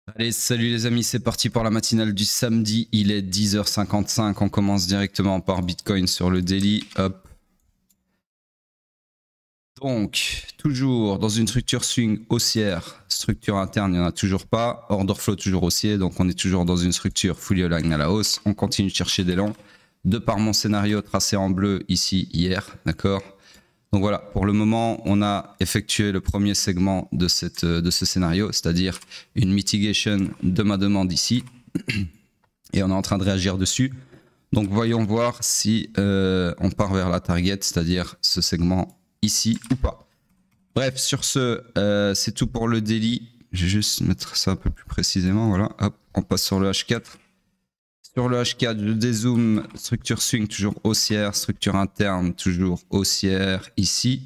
Allez, salut les amis, c'est parti pour la matinale du samedi. Il est 10h55. On commence directement par Bitcoin sur le daily. Hop. Donc, toujours dans une structure swing haussière, structure interne, il n'y en a toujours pas. Order flow toujours haussier, donc on est toujours dans une structure fully aligned à la hausse. On continue de chercher des longs. De par mon scénario tracé en bleu ici hier, d'accord. Donc voilà, pour le moment, on a effectué le premier segment de ce scénario, c'est-à-dire une mitigation de ma demande ici. Et on est en train de réagir dessus. Donc voyons voir si on part vers la target, c'est-à-dire ce segment ici ou pas. Bref, sur ce, c'est tout pour le daily. Je vais juste mettre ça un peu plus précisément. Voilà, hop, on passe sur le H4. Sur le H4, je dézoome, structure swing toujours haussière, structure interne toujours haussière ici.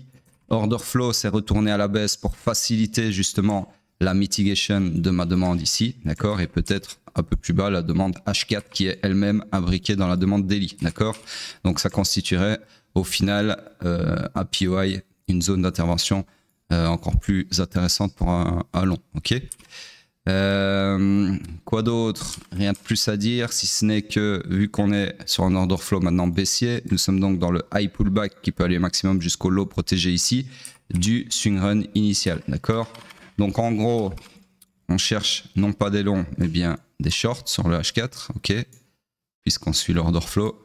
Order flow s'est retourné à la baisse pour faciliter justement la mitigation de ma demande ici, d'accord. Et peut-être un peu plus bas la demande H4 qui est elle-même imbriquée dans la demande daily, d'accord. Donc ça constituerait au final un POI, une zone d'intervention encore plus intéressante pour un long, ok. Quoi d'autre? Rien de plus à dire, si ce n'est que, vu qu'on est sur un order flow maintenant baissier, nous sommes donc dans le high pullback qui peut aller maximum jusqu'au low protégé ici du swing run initial, d'accord. Donc en gros, on cherche non pas des longs, mais bien des shorts sur le H4, ok, puisqu'on suit l'order flow.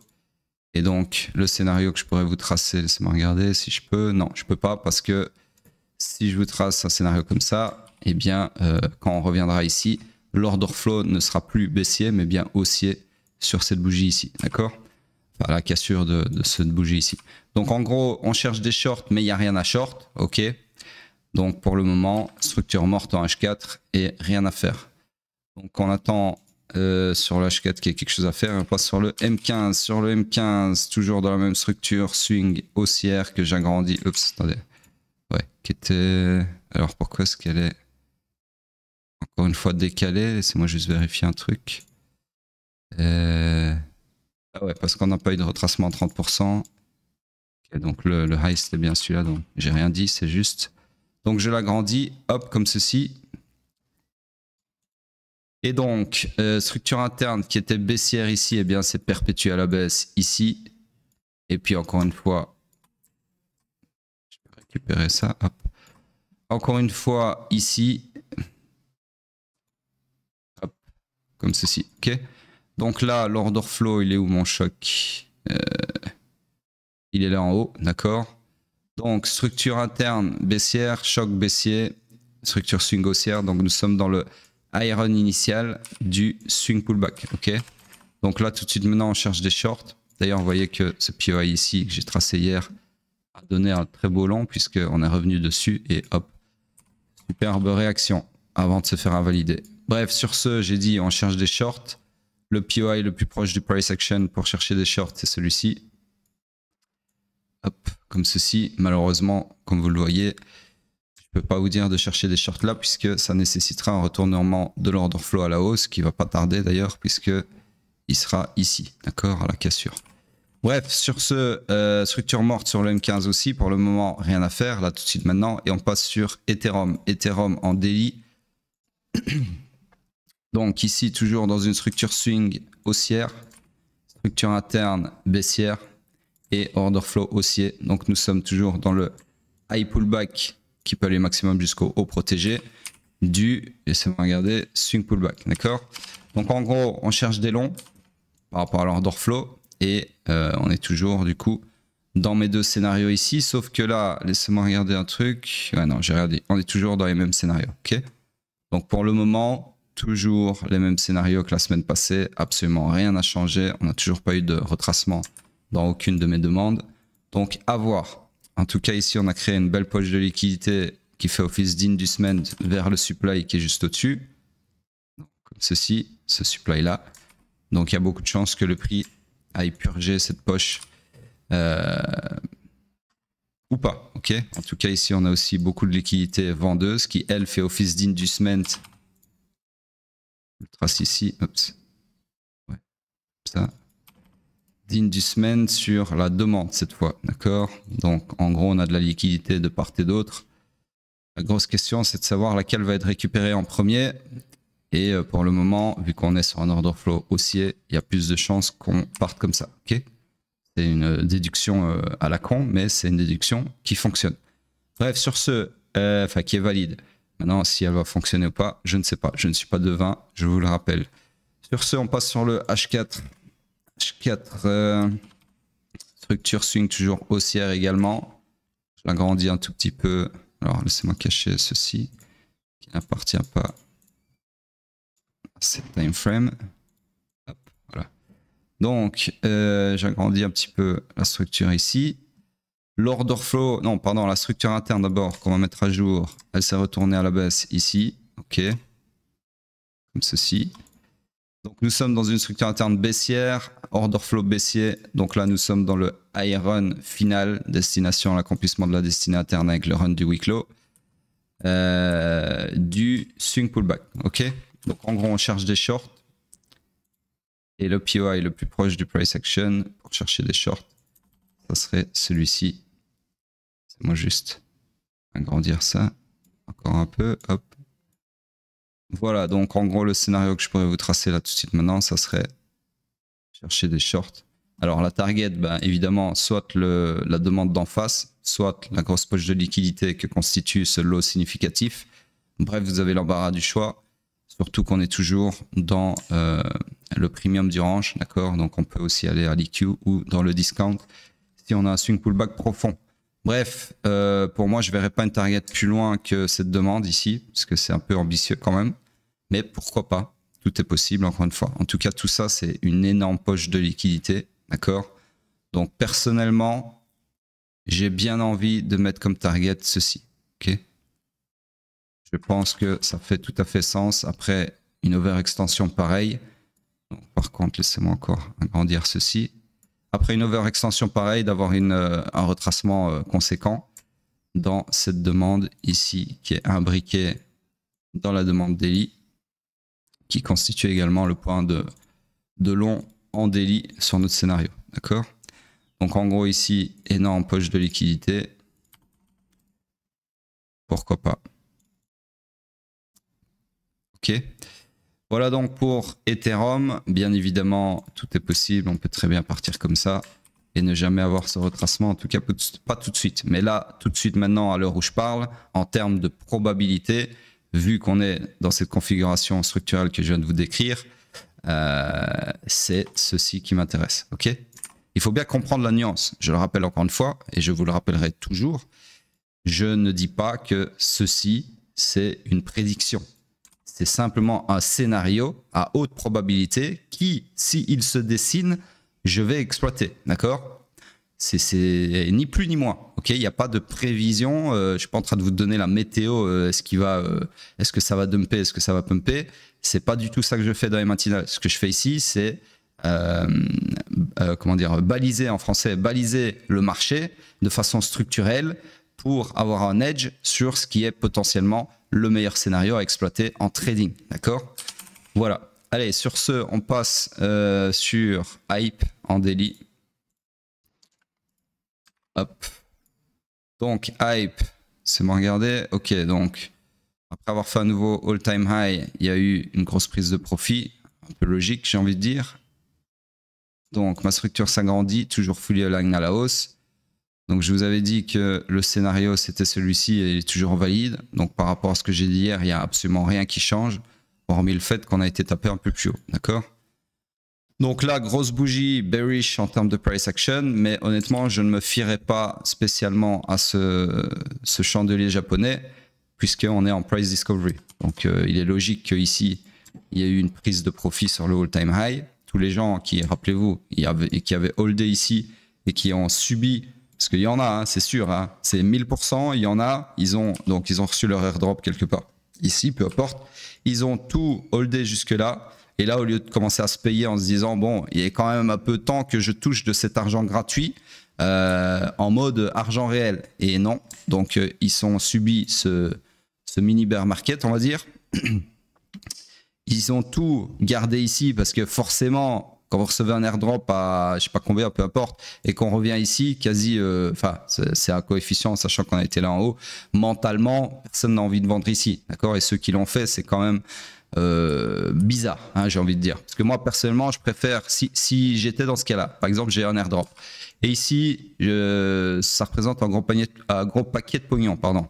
Et donc le scénario que je pourrais vous tracer, laissez-moi regarder si je peux. Non, je peux pas, parce que si je vous trace un scénario comme ça, eh bien, quand on reviendra ici, l'order flow ne sera plus baissier, mais bien haussier sur cette bougie ici, d'accord. Enfin, la cassure de cette bougie ici. Donc en gros, on cherche des shorts, mais il n'y a rien à short, ok. Donc pour le moment, structure morte en H4 et rien à faire. Donc on attend sur le H4 qu'il y ait quelque chose à faire. On passe sur le M15. Sur le M15, toujours dans la même structure, swing haussière que j'agrandis. Oups, attendez. Ouais, qui était... Alors pourquoi est-ce qu'elle est encore une fois décalée? Laissez-moi juste vérifier un truc. Ah ouais, parce qu'on n'a pas eu de retracement à 30%. Okay, donc le high c'était bien celui-là, donc j'ai rien dit, c'est juste. Donc je l'agrandis, hop, comme ceci. Et donc, structure interne qui était baissière ici, eh bien c'est perpétué à la baisse ici. Et puis encore une fois, je peux récupérer ça, hop. Encore une fois ici, hop, comme ceci, ok. Donc là, l'order flow, il est où mon choc? Il est là en haut, d'accord. Donc structure interne baissière, choc baissier, structure swing haussière. Donc nous sommes dans le high run initial du swing pullback, ok. Donc là, tout de suite maintenant, on cherche des shorts. D'ailleurs, vous voyez que ce POI ici que j'ai tracé hier a donné un très beau long puisqu'on est revenu dessus et hop, superbe réaction avant de se faire invalider. Bref, sur ce, j'ai dit on cherche des shorts. Le POI le plus proche du price action pour chercher des shorts, c'est celui-ci. Hop, comme ceci. Malheureusement, comme vous le voyez, je ne peux pas vous dire de chercher des shorts là puisque ça nécessitera un retournement de l'order flow à la hausse qui ne va pas tarder d'ailleurs puisque il sera ici, d'accord, à la cassure. Bref, sur ce, structure morte sur le M15 aussi, pour le moment, rien à faire, là tout de suite maintenant, et on passe sur Ethereum. Ethereum en daily. Donc ici, toujours dans une structure swing haussière, structure interne baissière et order flow haussier. Donc nous sommes toujours dans le high pullback qui peut aller maximum jusqu'au haut protégé du, laissez-moi regarder, swing pullback, d'accord. Donc en gros, on cherche des longs par rapport à l'order flow et on est toujours du coup dans mes deux scénarios ici, sauf que là, laissez-moi regarder un truc. Ouais, non, j'ai regardé, on est toujours dans les mêmes scénarios, ok. Donc pour le moment, toujours les mêmes scénarios que la semaine passée, absolument rien n'a changé, on n'a toujours pas eu de retracement dans aucune de mes demandes. Donc à voir. En tout cas ici on a créé une belle poche de liquidité qui fait office d'inducement vers le supply qui est juste au-dessus. Comme ceci, ce supply là. Donc il y a beaucoup de chances que le prix aille purger cette poche ou pas, ok. En tout cas ici on a aussi beaucoup de liquidités vendeuses qui elle fait office d'inducement. Je le trace ici, hop, ouais, ça. D'inducement sur la demande cette fois, d'accord. Donc en gros on a de la liquidité de part et d'autre. La grosse question c'est de savoir laquelle va être récupérée en premier. Et pour le moment, vu qu'on est sur un order flow haussier, il y a plus de chances qu'on parte comme ça. Ok, c'est une déduction à la con, mais c'est une déduction qui fonctionne. Bref, sur ce, enfin qui est valide. Maintenant, si elle va fonctionner ou pas, je ne sais pas. Je ne suis pas devin, je vous le rappelle. Sur ce, on passe sur le H4. H4, structure swing toujours haussière également. Je l'agrandis un tout petit peu. Alors, laissez-moi cacher ceci qui n'appartient pas à cette time frame. Hop, voilà. Donc, j'agrandis un petit peu la structure ici. L'order flow, non, pardon, la structure interne d'abord qu'on va mettre à jour, elle s'est retournée à la baisse ici. Ok, comme ceci. Donc nous sommes dans une structure interne baissière, order flow baissier. Donc là, nous sommes dans le high run final, destination à l'accomplissement de la destinée interne avec le run du week low, du swing pullback. Ok, donc en gros, on cherche des shorts. Et le POI le plus proche du price action pour chercher des shorts, ça serait celui-ci. C'est moi juste agrandir ça encore un peu. Hop. Voilà, donc en gros, le scénario que je pourrais vous tracer là tout de suite maintenant, ça serait chercher des shorts. Alors la target, ben, évidemment, soit la demande d'en face, soit la grosse poche de liquidité que constitue ce lot significatif. Bref, vous avez l'embarras du choix, surtout qu'on est toujours dans le premium du range, d'accord? Donc on peut aussi aller à l'EQ ou dans le discount si on a un swing pullback profond. Bref, pour moi, je ne verrai pas une target plus loin que cette demande ici, parce que c'est un peu ambitieux quand même. Mais pourquoi pas? Tout est possible, encore une fois. En tout cas, tout ça, c'est une énorme poche de liquidité, d'accord? Donc, personnellement, j'ai bien envie de mettre comme target ceci, ok? Je pense que ça fait tout à fait sens. Après, une overextension pareille. Donc, par contre, laissez-moi encore agrandir ceci. Après une overextension pareille, d'avoir un retracement conséquent dans cette demande ici, qui est imbriquée dans la demande daily, qui constitue également le point de long en daily sur notre scénario. D'accord? Donc en gros ici, énorme poche de liquidité. Pourquoi pas? Ok. Voilà donc pour Ethereum. Bien évidemment, tout est possible. On peut très bien partir comme ça et ne jamais avoir ce retracement. En tout cas, pas tout de suite. Mais là, tout de suite maintenant, à l'heure où je parle, en termes de probabilité, vu qu'on est dans cette configuration structurelle que je viens de vous décrire, c'est ceci qui m'intéresse. Ok ? Il faut bien comprendre la nuance. Je le rappelle encore une fois, et je vous le rappellerai toujours. Je ne dis pas que ceci, c'est une prédiction. C'est simplement un scénario à haute probabilité qui, s'il se dessine, je vais exploiter. D'accord ? C'est ni plus ni moins. Okay, il n'y a pas de prévision. Je ne suis pas en train de vous donner la météo. Est-ce que ça va dumper? Est-ce que ça va pumper? Ce n'est pas du tout ça que je fais dans les matinales. Ce que je fais ici, c'est baliser en français, baliser le marché de façon structurelle pour avoir un edge sur ce qui est potentiellement le meilleur scénario à exploiter en trading. D'accord? Voilà. Allez, sur ce, on passe sur Hype en daily. Hop. Donc, Hype, c'est moi regarder. Ok, donc, après avoir fait un nouveau all-time high, il y a eu une grosse prise de profit. Un peu logique, j'ai envie de dire. Donc, ma structure s'agrandit, toujours fully aligned à la hausse. Donc, je vous avais dit que le scénario, c'était celui-ci et il est toujours valide. Donc, par rapport à ce que j'ai dit hier, il n'y a absolument rien qui change, hormis le fait qu'on a été tapé un peu plus haut. D'accord ? Donc là, grosse bougie bearish en termes de price action, mais honnêtement, je ne me fierai pas spécialement à ce chandelier japonais, puisqu'on est en price discovery. Donc, il est logique qu'ici, il y a eu une prise de profit sur le all-time high. Tous les gens qui, rappelez-vous, qui avaient holdé ici et qui ont subi, parce qu'il y en a, hein, c'est sûr, hein, c'est 1000%, il y en a, ils ont reçu leur airdrop quelque part. Ici, peu importe, ils ont tout holdé jusque-là. Et là, au lieu de commencer à se payer en se disant, bon, il est quand même un peu temps que je touche de cet argent gratuit en mode argent réel. Et non, donc ils ont subi ce mini bear market, on va dire. Ils ont tout gardé ici parce que forcément, quand vous recevez un airdrop à je sais pas combien, peu importe, et qu'on revient ici, quasi, enfin, c'est un coefficient, sachant qu'on a été là en haut, mentalement, personne n'a envie de vendre ici, d'accord? Et ceux qui l'ont fait, c'est quand même bizarre, hein, j'ai envie de dire. Parce que moi, personnellement, je préfère, si j'étais dans ce cas-là, par exemple, j'ai un airdrop, et ici, ça représente un gros paquet de pognon, pardon.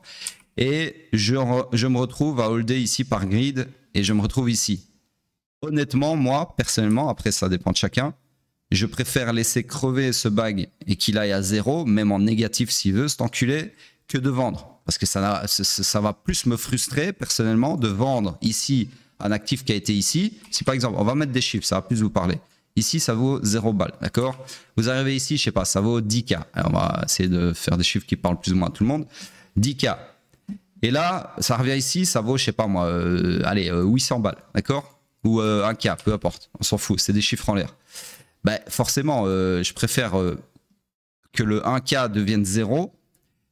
Et je me retrouve à holder ici par grid, et je me retrouve ici. Honnêtement, moi, personnellement, après ça dépend de chacun, je préfère laisser crever ce bag et qu'il aille à 0, même en négatif s'il veut, cet enculé, que de vendre. Parce que ça va plus me frustrer personnellement de vendre ici un actif qui a été ici. Si par exemple, on va mettre des chiffres, ça va plus vous parler. Ici, ça vaut 0 balles, d'accord? Vous arrivez ici, je sais pas, ça vaut 10K. Alors, on va essayer de faire des chiffres qui parlent plus ou moins à tout le monde. 10K. Et là, ça revient ici, ça vaut, je sais pas moi, allez, 800 balles, d'accord? Ou 1K, peu importe, on s'en fout, c'est des chiffres en l'air. Ben, forcément, je préfère que le 1K devienne 0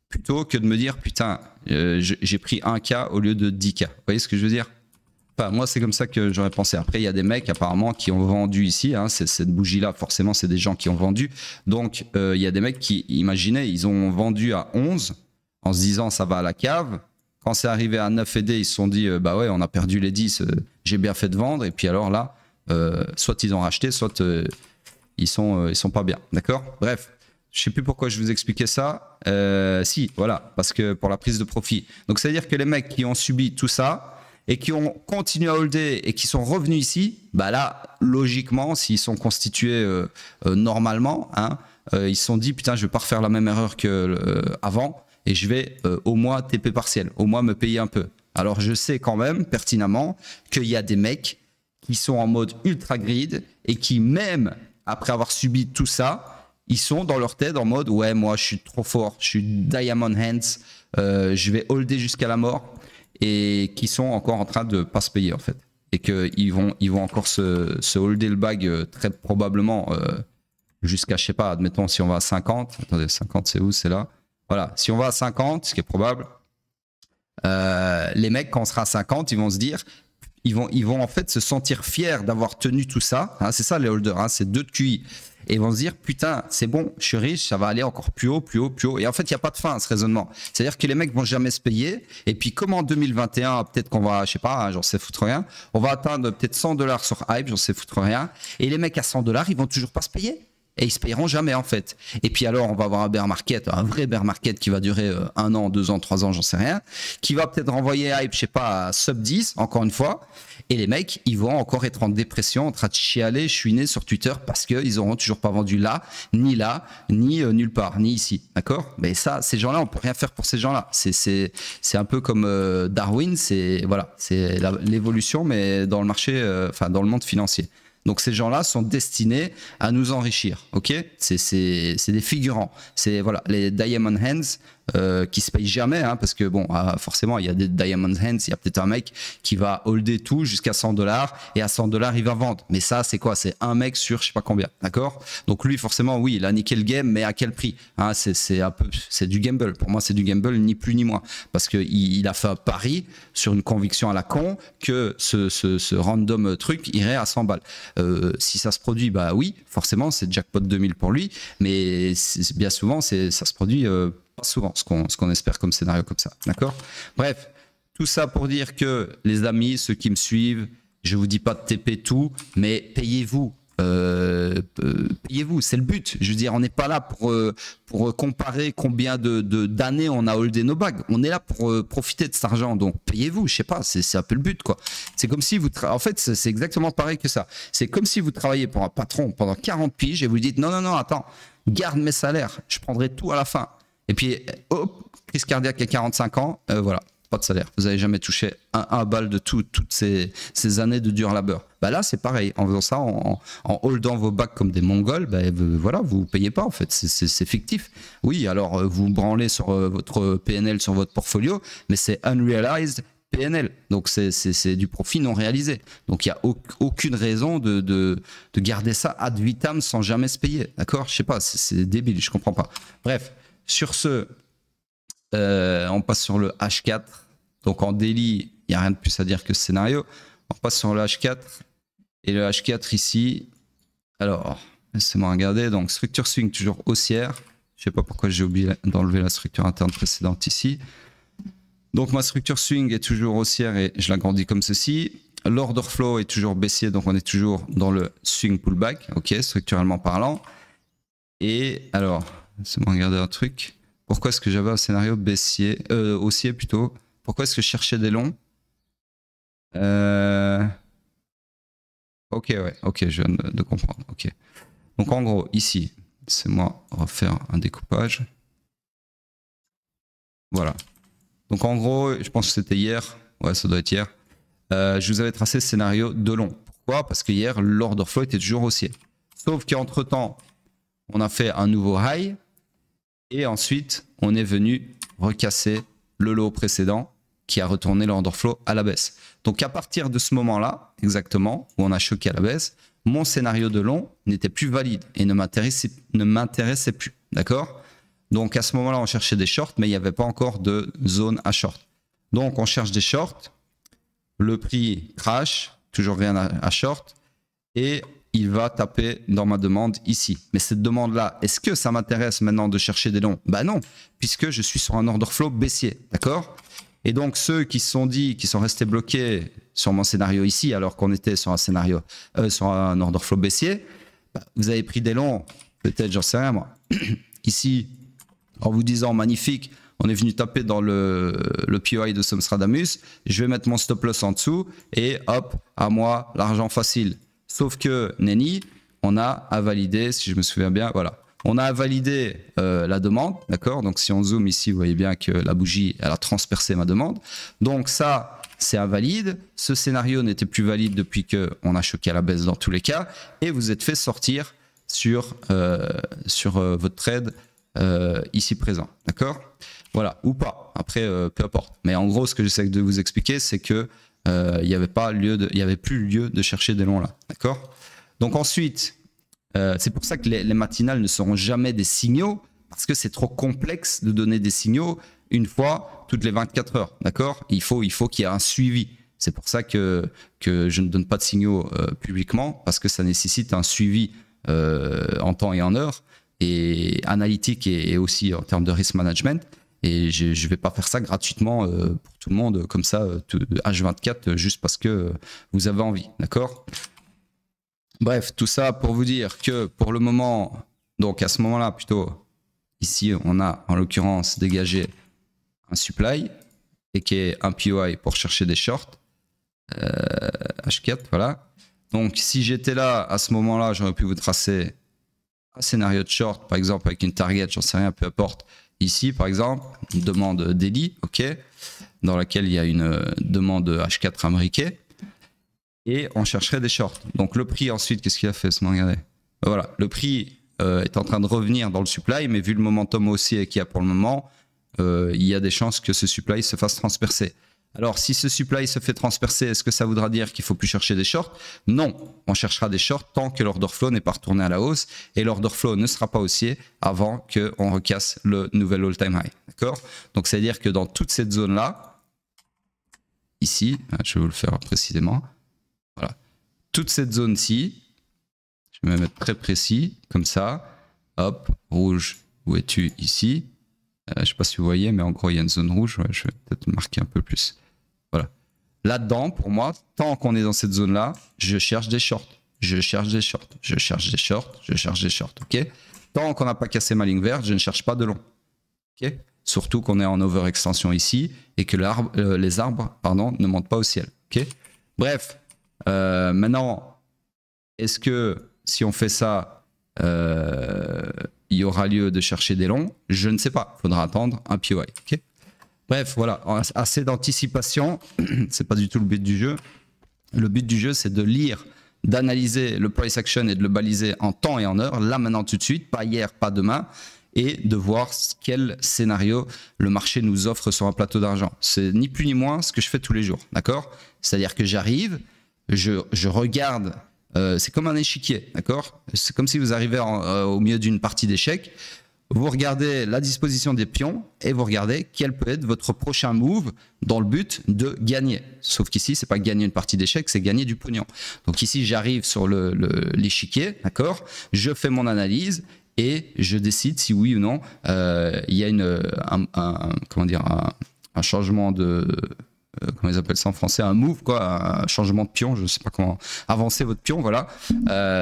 plutôt que de me dire, putain, j'ai pris 1K au lieu de 10K. Vous voyez ce que je veux dire? Enfin, moi, c'est comme ça que j'aurais pensé. Après, il y a des mecs, apparemment, qui ont vendu ici. Hein, cette bougie-là, forcément, c'est des gens qui ont vendu. Donc, il y a des mecs qui, imaginez, ils ont vendu à 11 en se disant, ça va à la cave. Quand c'est arrivé à 9 et D, ils se sont dit, bah ouais, on a perdu les 10, j'ai bien fait de vendre. Et puis alors là, soit ils ont racheté, soit ils sont pas bien. D'accord? Bref, je sais plus pourquoi je vous expliquais ça. Si, voilà, parce que pour la prise de profit. Donc, c'est-à-dire que les mecs qui ont subi tout ça et qui ont continué à holder et qui sont revenus ici, bah là, logiquement, s'ils sont constitués normalement, hein, ils se sont dit, putain, je vais pas refaire la même erreur qu'avant. Et je vais au moins TP partiel, au moins me payer un peu. Alors je sais quand même pertinemment qu'il y a des mecs qui sont en mode ultra grid et qui même après avoir subi tout ça, ils sont dans leur tête en mode ouais moi je suis trop fort, je suis Diamond Hands, je vais holder jusqu'à la mort et qui sont encore en train de pas se payer en fait. Et qu'ils vont encore se holder le bag très probablement jusqu'à je sais pas, admettons si on va à 50, attendez 50 c'est où, c'est là. Voilà, si on va à 50, ce qui est probable, les mecs, quand on sera à 50, ils vont se dire, ils vont en fait se sentir fiers d'avoir tenu tout ça. Hein, c'est ça les holders, hein, c'est 2 de QI. Et ils vont se dire, putain, c'est bon, je suis riche, ça va aller encore plus haut, plus haut, plus haut. Et en fait, il n'y a pas de fin à ce raisonnement. C'est-à-dire que les mecs vont jamais se payer. Et puis, comme en 2021, peut-être qu'on va, je sais pas, j'en sais foutre rien, on va atteindre peut-être 100 $ sur Hype, j'en sais foutre rien. Et les mecs à 100 $, ils vont toujours pas se payer. Et ils se payeront jamais en fait. Et puis alors on va avoir un bear market, un vrai bear market qui va durer 1 an, 2 ans, 3 ans, j'en sais rien, qui va peut-être renvoyer Hype, je sais pas, à sub 10, encore une fois. Et les mecs, ils vont encore être en dépression, en train de chialer, chouiner sur Twitter parce qu'ils auront toujours pas vendu là, ni nulle part, ni ici. D'accord? Mais ça, ces gens-là, on peut rien faire pour ces gens-là. C'est un peu comme Darwin, c'est voilà, c'est l'évolution, mais dans le marché, enfin dans le monde financier. Donc ces gens-là sont destinés à nous enrichir, ok? C'est des figurants, c'est voilà les Diamond Hands qui se payent jamais, hein, parce que bon, forcément il y a des Diamond Hands, il y a peut-être un mec qui va holder tout jusqu'à 100 $ et à 100 $ il va vendre. Mais ça c'est quoi? C'est un mec sur je sais pas combien, d'accord? Donc lui forcément oui, il a niqué le game, mais à quel prix? Hein, c'est un peu, c'est du gamble. Pour moi c'est du gamble ni plus ni moins, parce que il a fait un pari sur une conviction à la con que ce random truc irait à 100 balles. Si ça se produit, bah oui, forcément, c'est jackpot 2000 pour lui, mais bien souvent, ça se produit pas souvent, ce qu'on espère comme scénario comme ça, d'accord? Bref, tout ça pour dire que, les amis, ceux qui me suivent, je vous dis pas de TP tout, mais payez-vous. Payez-vous, c'est le but. Je veux dire, on n'est pas là pour comparer combien d'années on a holdé nos bagues. On est là pour profiter de cet argent. Donc payez-vous, je sais pas, c'est un peu le but quoi. C'est comme si vous en fait c'est exactement pareil que ça. C'est comme si vous travaillez pour un patron pendant 40 piges et vous dites non, attends, garde mes salaires, je prendrai tout à la fin. Et puis hop, crise cardiaque à 45 ans, voilà. Pas de salaire. Vous n'avez jamais touché un balle de toutes ces années de dur labeur. Bah là, c'est pareil. En faisant ça, en holdant vos bacs comme des Mongols, bah, voilà, vous ne payez pas en fait. C'est fictif. Oui, alors vous branlez sur votre PNL, sur votre portfolio, mais c'est unrealized PNL. Donc c'est du profit non réalisé. Donc il n'y a aucune raison de garder ça ad vitam sans jamais se payer. D'accord? Je sais pas, c'est débile, je comprends pas. Bref, sur ce... on passe sur le H4. Donc en daily, il n'y a rien de plus à dire que ce scénario. On passe sur le H4. Et le H4 ici, Alors, laissez-moi regarder. Donc, structure swing toujours haussière. Je ne sais pas pourquoi j'ai oublié d'enlever la structure interne précédente ici. Donc, ma structure swing est toujours haussière et je l'agrandis comme ceci. L'order flow est toujours baissier, donc on est toujours dans le swing pullback, ok, structurellement parlant. Et alors, laissez-moi regarder un truc. Pourquoi est-ce que j'avais un scénario baissier, haussier plutôt? Pourquoi est-ce que je cherchais des longs? Ok, ouais, ok, je viens de comprendre. Ok. Donc en gros, ici, laissez-moi refaire un découpage. Voilà. Donc en gros, je pense que c'était hier. Ouais, ça doit être hier. Je vous avais tracé ce scénario de long. Pourquoi? Parce que hier, l'order flow était toujours haussier. Sauf qu'entre-temps, on a fait un nouveau high. Et ensuite, on est venu recasser le low précédent qui a retourné l'order flow à la baisse. Donc à partir de ce moment-là, exactement, où on a choqué à la baisse, mon scénario de long n'était plus valide et ne m'intéressait plus. D'accord? Donc à ce moment-là, on cherchait des shorts, mais il n'y avait pas encore de zone à short. Donc on cherche des shorts, le prix crash, toujours rien à short, et il va taper dans ma demande ici. Mais cette demande-là, est-ce que ça m'intéresse maintenant de chercher des longs? Bah non, puisque je suis sur un order flow baissier, d'accord? Et donc ceux qui se sont dit, qui sont restés bloqués sur mon scénario ici, alors qu'on était sur un scénario, sur un order flow baissier, bah, vous avez pris des longs, peut-être, j'en sais rien moi. Ici, en vous disant magnifique, on est venu taper dans le POI de Somstradamus, je vais mettre mon stop loss en dessous et hop, à moi, l'argent facile. Sauf que Nenny, on a à valider, si je me souviens bien, voilà. On a validé la demande, d'accord? Donc si on zoome ici, vous voyez bien que la bougie, elle a transpercé ma demande. Donc ça, c'est invalide. Ce scénario n'était plus valide depuis qu'on a choqué à la baisse dans tous les cas. Et vous êtes fait sortir sur votre trade ici présent, d'accord? Voilà, ou pas. Après, peu importe. Mais en gros, ce que j'essaie de vous expliquer, c'est que il n'y avait plus lieu de chercher des longs là, d'accord? Donc ensuite, c'est pour ça que les matinales ne seront jamais des signaux, parce que c'est trop complexe de donner des signaux une fois toutes les 24 heures, d'accord? Il faut qu'il y ait un suivi. C'est pour ça que je ne donne pas de signaux publiquement, parce que ça nécessite un suivi en temps et en heure, et analytique et aussi en termes de risk management. Et je ne vais pas faire ça gratuitement pour tout le monde, comme ça, H24, juste parce que vous avez envie, d'accord? Bref, tout ça pour vous dire que pour le moment, donc à ce moment-là plutôt, ici on a en l'occurrence dégagé un supply et qui est un POI pour chercher des shorts, H4, voilà. Donc si j'étais là à ce moment-là, j'aurais pu vous tracer un scénario de short, par exemple avec une target, j'en sais rien, peu importe. Ici par exemple, une demande daily, ok, dans laquelle il y a une demande H4 imbriquée. Et on chercherait des shorts. Donc le prix ensuite, qu'est-ce qu'il a fait? Regardez. Voilà, le prix est en train de revenir dans le supply, mais vu le momentum haussier qu'il y a pour le moment, il y a des chances que ce supply se fasse transpercer. Alors si ce supply se fait transpercer, est-ce que ça voudra dire qu'il ne faut plus chercher des shorts? Non, on cherchera des shorts tant que l'order flow n'est pas retourné à la hausse, et l'order flow ne sera pas haussier avant qu'on recasse le nouvel all-time high. D'accord? Donc c'est à dire que dans toute cette zone-là, ici, je vais vous le faire précisément, voilà. Toute cette zone-ci, je vais me mettre très précis, comme ça. Hop, rouge, où es-tu? Ici. Je ne sais pas si vous voyez, mais en gros, il y a une zone rouge. Ouais, je vais peut-être marquer un peu plus. Voilà. Là-dedans, pour moi, tant qu'on est dans cette zone-là, je cherche des shorts. Je cherche des shorts. Je cherche des shorts. Je cherche des shorts. OK? Tant qu'on n'a pas cassé ma ligne verte, je ne cherche pas de long. OK? Surtout qu'on est en overextension ici et que les arbres ne montent pas au ciel. OK? Bref. Maintenant, est-ce que si on fait ça, il y aura lieu de chercher des longs? Je ne sais pas. Il faudra attendre un POI. Okay, bref, voilà. Assez d'anticipation. C'est pas du tout le but du jeu. Le but du jeu, c'est de lire, d'analyser le price action et de le baliser en temps et en heure. Là, maintenant, tout de suite. Pas hier, pas demain. Et de voir quel scénario le marché nous offre sur un plateau d'argent. C'est ni plus ni moins ce que je fais tous les jours. D'accord? C'est-à-dire que j'arrive, je regarde, c'est comme un échiquier, d'accord? C'est comme si vous arrivez au milieu d'une partie d'échecs, vous regardez la disposition des pions et vous regardez quel peut être votre prochain move dans le but de gagner. Sauf qu'ici, c'est pas gagner une partie d'échecs, c'est gagner du pognon. Donc ici, j'arrive sur l'échiquier, d'accord? Je fais mon analyse et je décide si oui ou non il y a comment dire, un changement de... comment ils appellent ça en français, un move, quoi, un changement de pion, je ne sais pas comment avancer votre pion, voilà,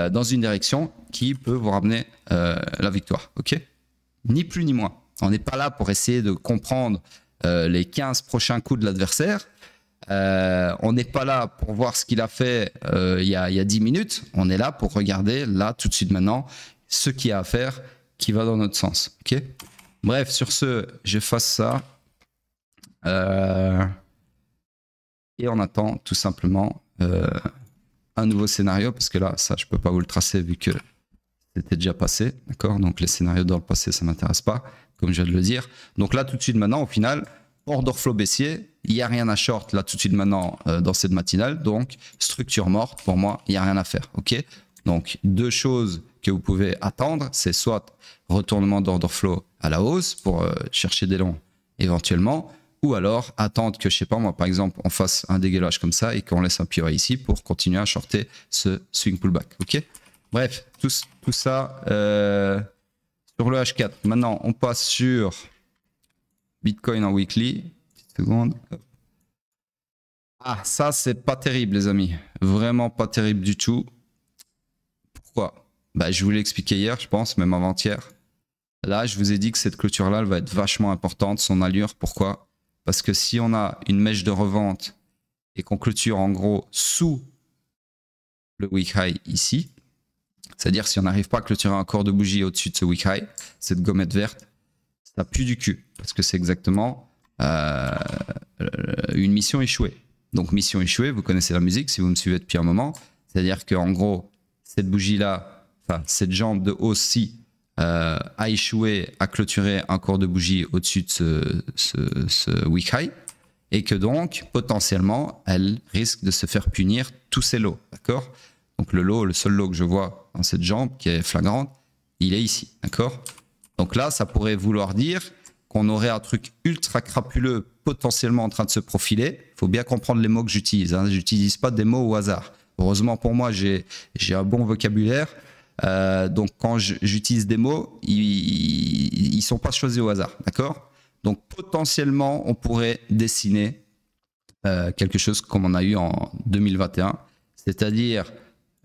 dans une direction qui peut vous ramener la victoire, ok? Ni plus ni moins. On n'est pas là pour essayer de comprendre les 15 prochains coups de l'adversaire. On n'est pas là pour voir ce qu'il a fait il y a 10 minutes. On est là pour regarder, là, tout de suite maintenant, ce qu'il y a à faire qui va dans notre sens, ok? Bref, sur ce, j'efface ça. Et on attend tout simplement un nouveau scénario, parce que là, ça, je ne peux pas vous le tracer vu que c'était déjà passé, d'accord? Donc les scénarios dans le passé, ça ne m'intéresse pas, comme je viens de le dire. Donc là, tout de suite maintenant, au final, order flow baissier, il n'y a rien à short là tout de suite maintenant dans cette matinale, donc structure morte, pour moi, il n'y a rien à faire, ok? Donc deux choses que vous pouvez attendre, c'est soit retournement d'order flow à la hausse pour chercher des longs éventuellement, ou alors attendre que, je sais pas moi, par exemple, on fasse un dégueulage comme ça et qu'on laisse un POI ici pour continuer à shorter ce swing pullback. Ok. Bref, tout ça sur le H4. Maintenant, on passe sur Bitcoin en weekly. Petite seconde. Ah, ça, c'est pas terrible, les amis. Vraiment pas terrible du tout. Pourquoi? Bah, je vous l'ai expliqué hier, je pense, même avant-hier. Là, je vous ai dit que cette clôture-là, elle va être vachement importante, son allure. Pourquoi? Parce que si on a une mèche de revente et qu'on clôture en gros sous le week high ici, c'est-à-dire si on n'arrive pas à clôturer un corps de bougie au-dessus de ce week high, cette gommette verte, ça pue du cul. Parce que c'est exactement une mission échouée. Donc mission échouée, vous connaissez la musique si vous me suivez depuis un moment. C'est-à-dire qu'en gros, cette bougie-là, enfin cette jambe de hausse-ci, a échoué à clôturer un corps de bougie au-dessus de ce week high et que donc potentiellement elle risque de se faire punir tous ses lots, d'accord? Donc le seul lot que je vois dans cette jambe qui est flagrante, il est ici, d'accord? Donc là, ça pourrait vouloir dire qu'on aurait un truc ultra crapuleux potentiellement en train de se profiler. Il faut bien comprendre les mots que j'utilise, hein. J'utilise pas des mots au hasard. Heureusement pour moi, j'ai un bon vocabulaire. Donc quand j'utilise des mots, ils sont pas choisis au hasard, d'accord? Donc potentiellement, on pourrait dessiner quelque chose comme on a eu en 2021, c'est-à-dire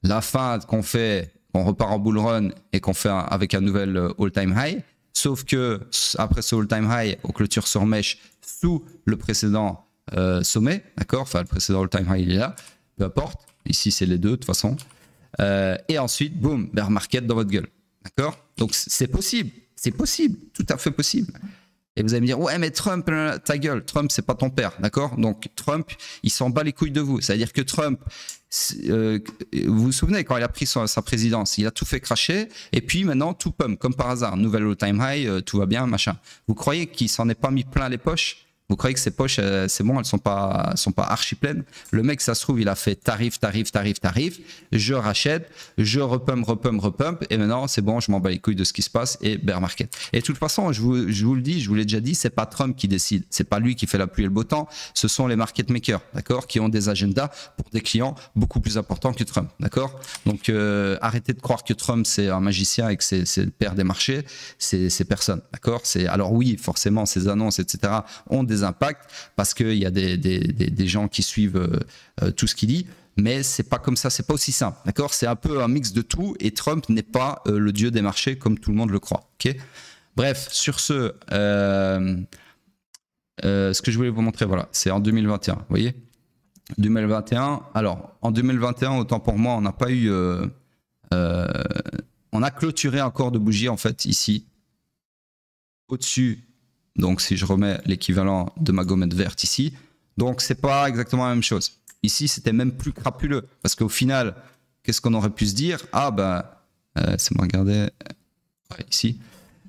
la fin qu'on fait, on repart en bull run et qu'on fait avec un nouvel all-time high, sauf que après ce all-time high, on clôture sur mèche sous le précédent sommet, d'accord? Enfin, le précédent all-time high, il est là, peu importe. Ici, c'est les deux, de toute façon. Et ensuite, boum, bear market dans votre gueule. D'accord? Donc, c'est possible. C'est possible. Tout à fait possible. Et vous allez me dire, ouais, mais Trump, ta gueule. Trump, c'est pas ton père. D'accord? Donc, Trump, il s'en bat les couilles de vous. C'est-à-dire que Trump, vous vous souvenez, quand il a pris sa présidence, il a tout fait cracher. Et puis, maintenant, tout pump, comme par hasard. Nouvelle all-time high, tout va bien, machin. Vous croyez qu'il s'en est pas mis plein les poches? Vous croyez que ces poches, c'est bon, elles sont pas archi pleines? Le mec, ça se trouve, il a fait tarif, je rachète, je repump, et maintenant, c'est bon, je m'en bats les couilles de ce qui se passe, et bear market. Et de toute façon, je vous le dis, je vous l'ai déjà dit, c'est pas Trump qui décide, c'est pas lui qui fait la pluie et le beau temps, ce sont les market makers, d'accord, qui ont des agendas pour des clients beaucoup plus importants que Trump, d'accord? Donc, arrêtez de croire que Trump, c'est un magicien et que c'est le père des marchés, c'est personne, d'accord? Alors oui, forcément, ces annonces, etc., ont des impacts parce qu'il y a des gens qui suivent tout ce qu'il dit, mais c'est pas comme ça, c'est pas aussi simple, d'accord? C'est un peu un mix de tout et Trump n'est pas le dieu des marchés comme tout le monde le croit, ok? Bref, sur ce que je voulais vous montrer, voilà, c'est en 2021, vous voyez? 2021, alors en 2021, autant pour moi, on n'a pas eu on a clôturé un corps de bougie en fait ici au-dessus. Donc, si je remets l'équivalent de ma gommette verte ici, donc c'est pas exactement la même chose. Ici, c'était même plus crapuleux parce qu'au final, qu'est-ce qu'on aurait pu se dire? Ah ben, c'est moi regarder ici.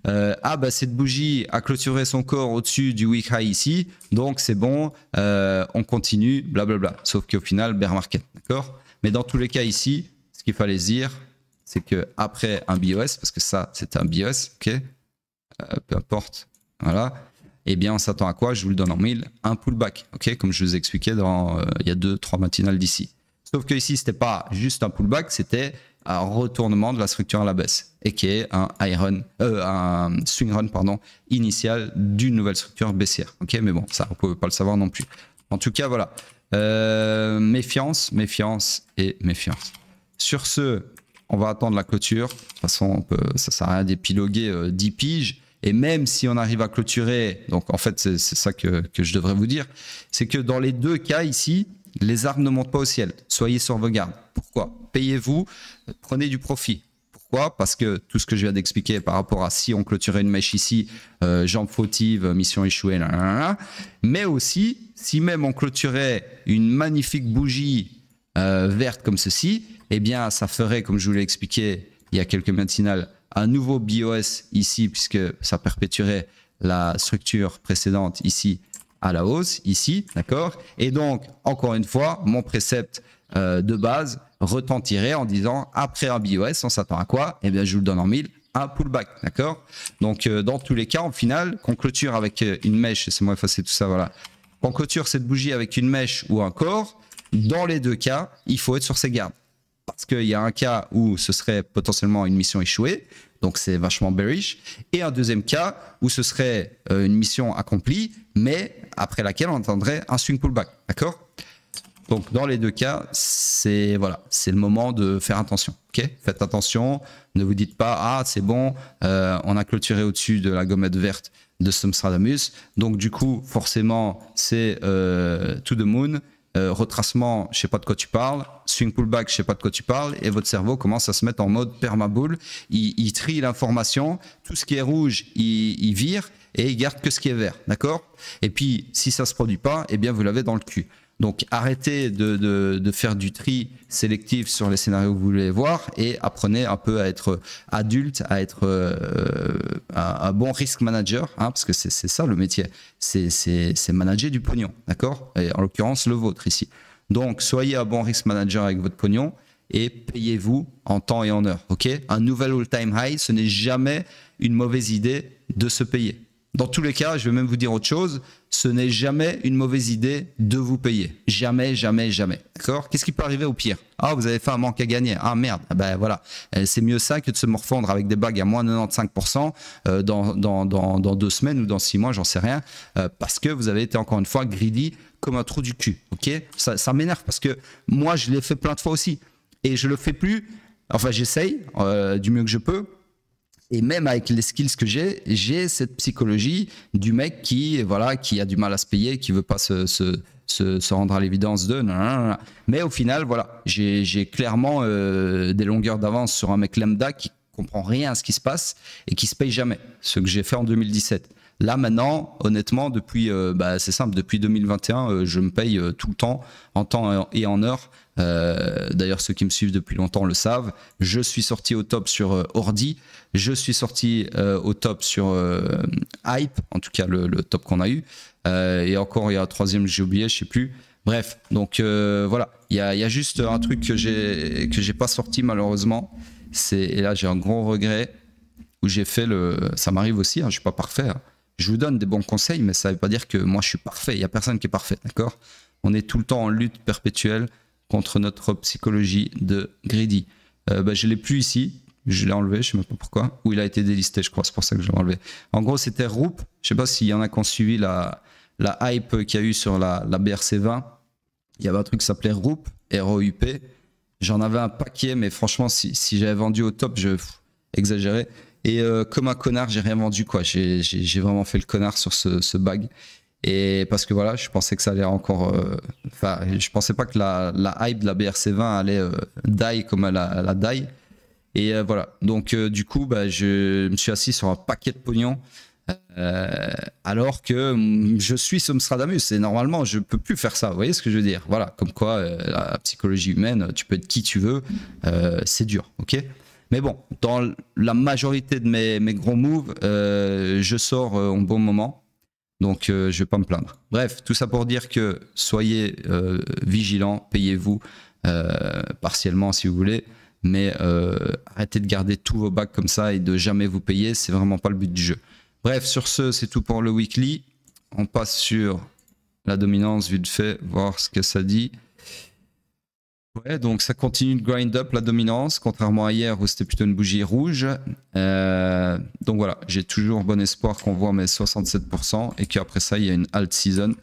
Ah ben, cette bougie a clôturé son corps au-dessus du week high ici, donc c'est bon, on continue, blablabla. Sauf qu'au final, bear market, d'accord? Mais dans tous les cas ici, ce qu'il fallait se dire, c'est que après un BOS, parce que ça, c'était un BOS, ok? peu importe, voilà, eh bien on s'attend à quoi? Je vous le donne en mille, un pullback, ok, comme je vous ai expliqué il y a 2-3 matinales d'ici. Sauf que ici, c'était pas juste un pullback, c'était un retournement de la structure à la baisse, et qui est un swing run pardon, initial d'une nouvelle structure baissière. Ok, mais bon, ça, vous pouvez pas le savoir non plus. En tout cas, voilà. Méfiance, méfiance et méfiance. Sur ce, on va attendre la clôture. De toute façon, ça sert à rien d'épiloguer 10 piges. Et même si on arrive à clôturer, donc en fait, c'est ça que je devrais vous dire, c'est que dans les deux cas ici, les arbres ne montent pas au ciel. Soyez sur vos gardes. Pourquoi? Payez-vous, prenez du profit. Pourquoi? Parce que tout ce que je viens d'expliquer par rapport à si on clôturait une mèche ici, jambe fautive, mission échouée, mais aussi, si même on clôturait une magnifique bougie verte comme ceci, eh bien, ça ferait, comme je vous l'ai expliqué il y a quelques matinales, un nouveau BOS ici, puisque ça perpétuerait la structure précédente ici à la hausse, ici, d'accord? Et donc, encore une fois, mon précepte de base retentirait en disant, après un BOS, on s'attend à quoi? Eh bien, je vous le donne en mille, un pullback, d'accord? Donc, dans tous les cas, en final, qu'on clôture avec une mèche, laissez-moi effacer tout ça, voilà. Qu'on clôture cette bougie avec une mèche ou un corps, dans les deux cas, il faut être sur ses gardes. Parce qu'il y a un cas où ce serait potentiellement une mission échouée, donc c'est vachement bearish, et un deuxième cas où ce serait une mission accomplie, mais après laquelle on attendrait un swing pullback, d'accord? Donc dans les deux cas, c'est voilà, c'est le moment de faire attention, ok? Faites attention, ne vous dites pas ah c'est bon, on a clôturé au-dessus de la gommette verte de Nostradamus, donc du coup forcément c'est to the moon. Retracement, je sais pas de quoi tu parles, swing pullback, je sais pas de quoi tu parles, et votre cerveau commence à se mettre en mode permaboule, il trie l'information, tout ce qui est rouge, il vire, et il garde que ce qui est vert, d'accord? Et puis, si ça se produit pas, eh bien, vous l'avez dans le cul. Donc, arrêtez de faire du tri sélectif sur les scénarios que vous voulez voir, et apprenez un peu à être adulte, à être un bon risk manager, hein, parce que c'est ça le métier, c'est manager du pognon, d'accord? Et en l'occurrence, le vôtre ici. Donc, soyez un bon risk manager avec votre pognon, et payez-vous en temps et en heure, ok? Un nouvel all-time high, ce n'est jamais une mauvaise idée de se payer. Dans tous les cas, je vais même vous dire autre chose, ce n'est jamais une mauvaise idée de vous payer. Jamais, jamais, jamais. D'accord? Qu'est-ce qui peut arriver au pire? Ah, vous avez fait un manque à gagner. Ah merde, ben voilà. C'est mieux ça que de se morfondre avec des bagues à moins 95% dans 2 semaines ou dans 6 mois, j'en sais rien, parce que vous avez été encore une fois greedy comme un trou du cul. Ok? Ça m'énerve parce que moi, je l'ai fait plein de fois aussi. Et je le fais plus. Enfin, j'essaye du mieux que je peux. Et même avec les skills que j'ai cette psychologie du mec qui a du mal à se payer, qui veut pas se rendre à l'évidence de nanana. Mais au final, voilà, j'ai clairement des longueurs d'avance sur un mec lambda qui comprend rien à ce qui se passe et qui se paye jamais. Ce que j'ai fait en 2017. Là maintenant, honnêtement, depuis c'est simple, depuis 2021, je me paye tout le temps, en temps et en heure. D'ailleurs, ceux qui me suivent depuis longtemps le savent. Je suis sorti au top sur Ordi, je suis sorti au top sur Hype, en tout cas le top qu'on a eu. Et encore, il y a un troisième, j'ai oublié, je sais plus. Bref, donc voilà, il y a juste un truc que j'ai pas sorti malheureusement. Et là, j'ai un gros regret où j'ai fait ça m'arrive aussi, hein, je suis pas parfait. Hein. Je vous donne des bons conseils, mais ça veut pas dire que moi je suis parfait. Il y a personne qui est parfait, d'accord? On est tout le temps en lutte perpétuelle contre notre psychologie de greedy. Je l'ai plus ici, je l'ai enlevé, je sais même pas pourquoi, ou il a été délisté, je crois, c'est pour ça que je l'ai enlevé. En gros, c'était Roop, je sais pas s'il y en a qui ont suivi la hype qu'il y a eu sur la BRC20. Il y avait un truc qui s'appelait Roop, R-O-U-P. J'en avais un paquet, mais franchement, si j'avais vendu au top, je exagérais. Et comme un connard, j'ai rien vendu, quoi. J'ai vraiment fait le connard sur ce bag. Et parce que voilà, je pensais que ça allait encore. Je pensais pas que la hype de la BRC20 allait die comme elle a die. Et voilà. Donc, du coup, je me suis assis sur un paquet de pognon. Alors que je suis Nostradamus. Et normalement, je peux plus faire ça. Vous voyez ce que je veux dire? Voilà. Comme quoi, la psychologie humaine, tu peux être qui tu veux. C'est dur. Ok? Mais bon, dans la majorité de mes gros moves, je sors au bon moment. Donc, je ne vais pas me plaindre. Bref, tout ça pour dire que soyez vigilants, payez-vous partiellement si vous voulez, mais arrêtez de garder tous vos bacs comme ça et de jamais vous payer, c'est vraiment pas le but du jeu. Bref, sur ce, c'est tout pour le weekly. On passe sur la dominance vite fait, voir ce que ça dit. Ouais, donc ça continue de grind up la dominance, contrairement à hier où c'était plutôt une bougie rouge. Donc voilà, j'ai toujours bon espoir qu'on voit mes 67% et qu'après ça, il y a une alt season.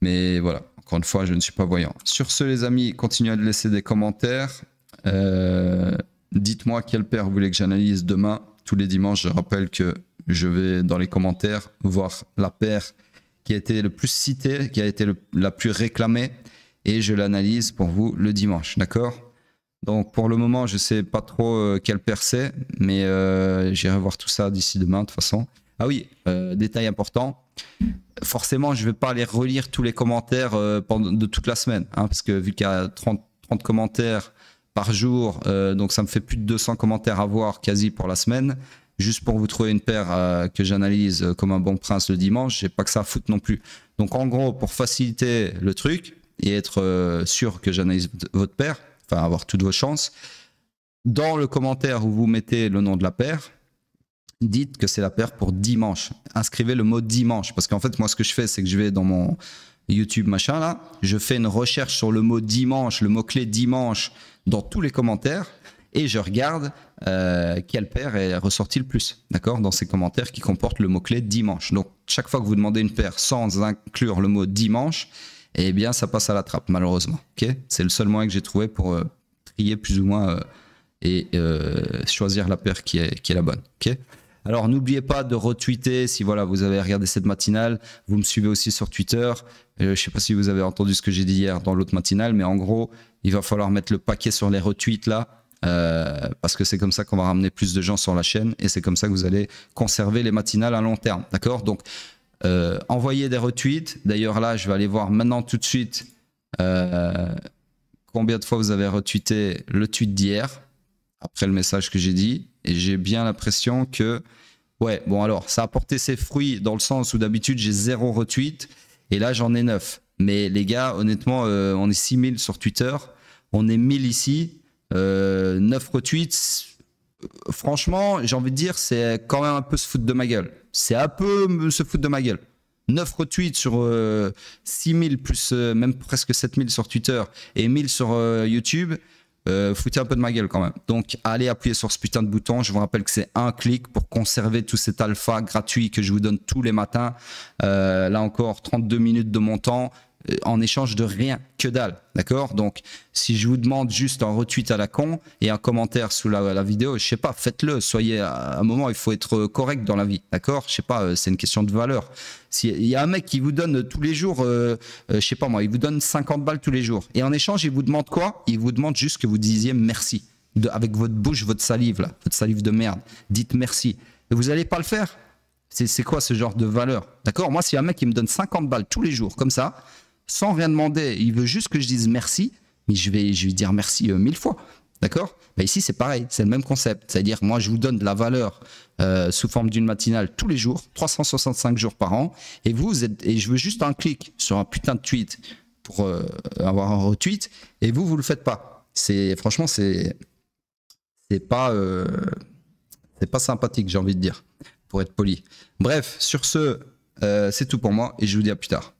Mais voilà, encore une fois, je ne suis pas voyant. Sur ce, les amis, continuez à laisser des commentaires. Dites-moi quelle paire vous voulez que j'analyse demain. Tous les dimanches, je rappelle que je vais dans les commentaires voir la paire qui a été le plus citée, qui a été la plus réclamée. Et je l'analyse pour vous le dimanche, d'accord? Donc pour le moment, je ne sais pas trop quelle paire c'est, mais j'irai voir tout ça d'ici demain de toute façon. Ah oui, détail important. Forcément, je ne vais pas aller relire tous les commentaires de toute la semaine, hein, parce que vu qu'il y a 30 commentaires par jour, donc ça me fait plus de 200 commentaires à voir quasi pour la semaine. Juste pour vous trouver une paire que j'analyse comme un bon prince le dimanche, j'ai pas que ça à foutre non plus. Donc en gros, pour faciliter le truc et être sûr que j'analyse votre paire, enfin avoir toutes vos chances, dans le commentaire où vous mettez le nom de la paire, dites que c'est la paire pour dimanche. Inscrivez le mot dimanche, parce qu'en fait moi ce que je fais, c'est que je vais dans mon YouTube machin là, je fais une recherche sur le mot dimanche, le mot-clé dimanche dans tous les commentaires et je regarde quelle paire est ressortie le plus, d'accord, dans ces commentaires qui comportent le mot-clé dimanche. Donc chaque fois que vous demandez une paire sans inclure le mot dimanche, eh bien ça passe à la trappe malheureusement. Okay, c'est le seul moyen que j'ai trouvé pour trier plus ou moins et choisir la paire qui est la bonne. Okay. Alors n'oubliez pas de retweeter si voilà, vous avez regardé cette matinale, vous me suivez aussi sur Twitter. Je ne sais pas si vous avez entendu ce que j'ai dit hier dans l'autre matinale, mais en gros, il va falloir mettre le paquet sur les retweets là, parce que c'est comme ça qu'on va ramener plus de gens sur la chaîne et c'est comme ça que vous allez conserver les matinales à long terme. D'accord? Donc, envoyez des retweets. D'ailleurs là, je vais aller voir maintenant tout de suite combien de fois vous avez retweeté le tweet d'hier après le message que j'ai dit. Et j'ai bien l'impression que, ouais, bon alors, ça a porté ses fruits dans le sens où d'habitude j'ai 0 retweet et là j'en ai 9. Mais les gars, honnêtement, on est 6000 sur Twitter, on est 1000 ici, 9 retweets. Franchement, j'ai envie de dire, c'est quand même un peu se foutre de ma gueule. C'est un peu se foutre de ma gueule. 9 retweets sur 6000 plus même presque 7000 sur Twitter et 1000 sur YouTube. Foutez un peu de ma gueule quand même. Donc allez appuyer sur ce putain de bouton. Je vous rappelle que c'est un clic pour conserver tout cet alpha gratuit que je vous donne tous les matins. Là encore 32 minutes de mon temps en échange de rien, que dalle, d'accord? Donc si je vous demande juste un retweet à la con et un commentaire sous la vidéo, je sais pas, faites-le. Soyez à un moment, il faut être correct dans la vie, d'accord? Je sais pas, c'est une question de valeur. S'il y a un mec qui vous donne tous les jours, je sais pas moi, il vous donne 50 balles tous les jours et en échange il vous demande quoi? Il vous demande juste que vous disiez merci avec votre bouche, votre salive là, votre salive de merde. Dites merci. Et vous allez pas le faire. C'est quoi ce genre de valeur? D'accord? Moi, si un mec qui me donne 50 balles tous les jours comme ça, sans rien demander, il veut juste que je dise merci, mais je vais dire merci 1000 fois. D'accord? Bah ici, c'est pareil, c'est le même concept. C'est-à-dire, moi, je vous donne de la valeur sous forme d'une matinale tous les jours, 365 jours par an, et et je veux juste un clic sur un putain de tweet pour avoir un retweet, et vous le faites pas. Franchement, c'est pas sympathique, j'ai envie de dire, pour être poli. Bref, sur ce, c'est tout pour moi, et je vous dis à plus tard.